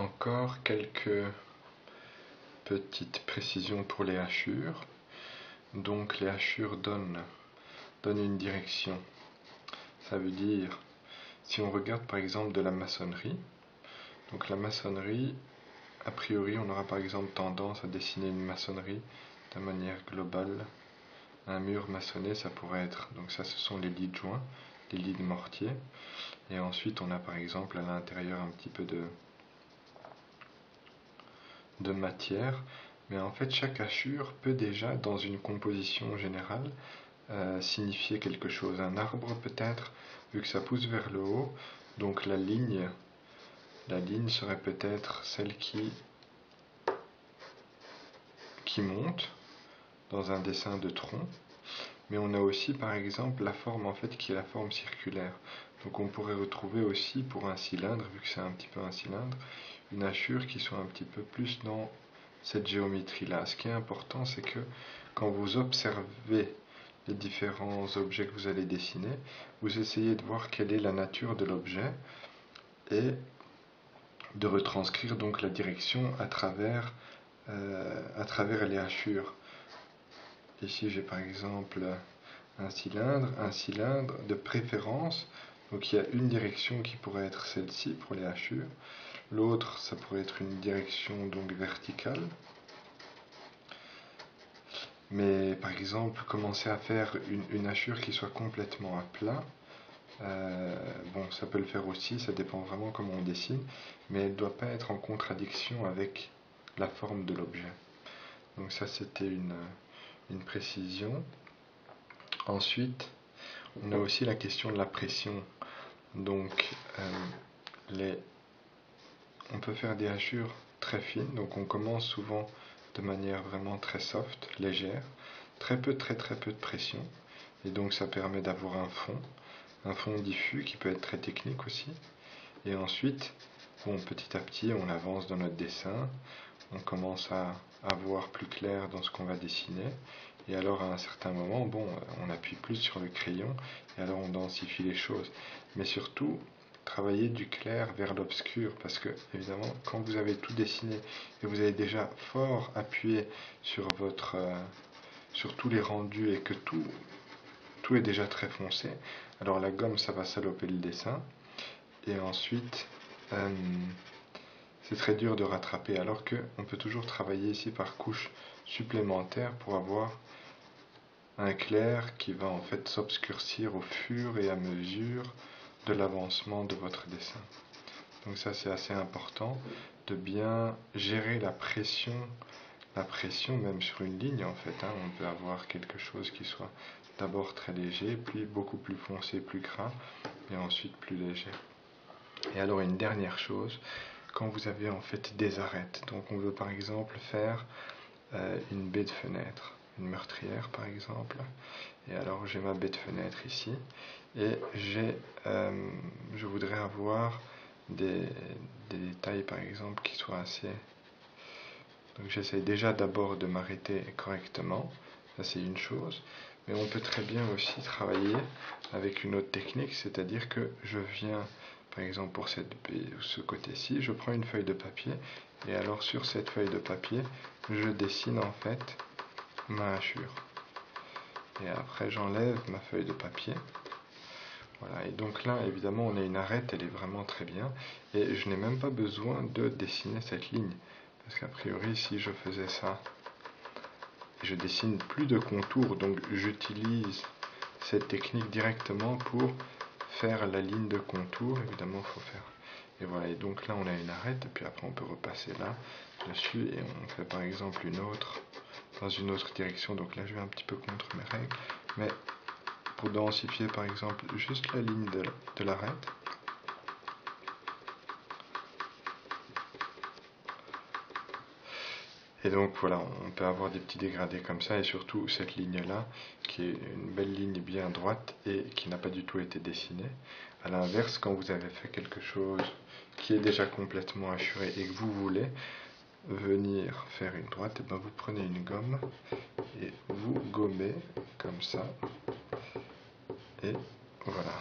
encore quelques petites précisions pour les hachures. Donc les hachures donnent une direction. Ça veut dire, si on regarde par exemple de la maçonnerie, donc la maçonnerie, a priori on aura par exemple tendance à dessiner une maçonnerie de manière globale. Un mur maçonné, ça pourrait être, donc ça ce sont les lits de joint, les lits de mortier, et ensuite on a par exemple à l'intérieur un petit peu de matière, mais en fait chaque hachure peut déjà dans une composition générale signifier quelque chose. Un arbre peut-être, vu que ça pousse vers le haut, donc la ligne serait peut-être celle qui monte dans un dessin de tronc. Mais on a aussi par exemple la forme en fait qui est la forme circulaire. Donc on pourrait retrouver aussi pour un cylindre, vu que c'est un petit peu un cylindre, une hachure qui soit un petit peu plus dans cette géométrie-là. Ce qui est important, c'est que quand vous observez les différents objets que vous allez dessiner, vous essayez de voir quelle est la nature de l'objet et de retranscrire donc la direction à travers les hachures. Ici j'ai par exemple un cylindre de préférence, donc il y a une direction qui pourrait être celle-ci pour les hachures, l'autre ça pourrait être une direction donc verticale. Mais par exemple, commencer à faire une hachure qui soit complètement à plat, bon, ça peut le faire aussi, ça dépend vraiment comment on dessine, mais elle ne doit pas être en contradiction avec la forme de l'objet. Donc ça, c'était une précision. Ensuite, on a aussi la question de la pression. Donc, on peut faire des hachures très fines, donc on commence souvent de manière vraiment très soft, légère, très peu de pression, et donc ça permet d'avoir un fond diffus qui peut être très technique aussi. Et ensuite, bon, petit à petit, on avance dans notre dessin, on commence à voir plus clair dans ce qu'on va dessiner, et alors à un certain moment, bon, on appuie plus sur le crayon, et alors on densifie les choses. Mais surtout, travailler du clair vers l'obscur, parce que évidemment quand vous avez tout dessiné et vous avez déjà fort appuyé sur sur tous les rendus et que tout est déjà très foncé, alors la gomme ça va saloper le dessin et ensuite c'est très dur de rattraper, alors que on peut toujours travailler ici par couches supplémentaires pour avoir un clair qui va en fait s'obscurcir au fur et à mesure de l'avancement de votre dessin. Donc ça c'est assez important de bien gérer la pression même sur une ligne en fait. On peut avoir quelque chose qui soit d'abord très léger, puis beaucoup plus foncé, plus gras, et ensuite plus léger. Et alors une dernière chose, quand vous avez en fait des arêtes, donc on veut par exemple faire une baie de fenêtre, une meurtrière par exemple, et alors j'ai ma baie de fenêtre ici, et je voudrais avoir des détails par exemple qui soient assez... Donc j'essaie déjà d'abord de m'arrêter correctement, ça c'est une chose, mais on peut très bien aussi travailler avec une autre technique, c'est-à-dire que je viens, par exemple pour ce côté-ci, je prends une feuille de papier, et alors sur cette feuille de papier, je dessine en fait ma hachure. Et après j'enlève ma feuille de papier. Voilà, et donc là évidemment on a une arête, elle est vraiment très bien, et je n'ai même pas besoin de dessiner cette ligne, parce qu'a priori si je faisais ça, je dessine plus de contours, donc j'utilise cette technique directement pour faire la ligne de contour, évidemment il faut faire. Et voilà, et donc là on a une arête, et puis après on peut repasser là, dessus, et on fait par exemple une autre, dans une autre direction, donc là je vais un petit peu contre mes règles, mais pour densifier par exemple juste la ligne de l'arête. Et donc voilà, on peut avoir des petits dégradés comme ça, et surtout cette ligne-là, qui est une belle ligne bien droite et qui n'a pas du tout été dessinée. A l'inverse, quand vous avez fait quelque chose qui est déjà complètement hachuré et que vous voulez venir faire une droite, et ben vous prenez une gomme et vous gommez comme ça, et voilà.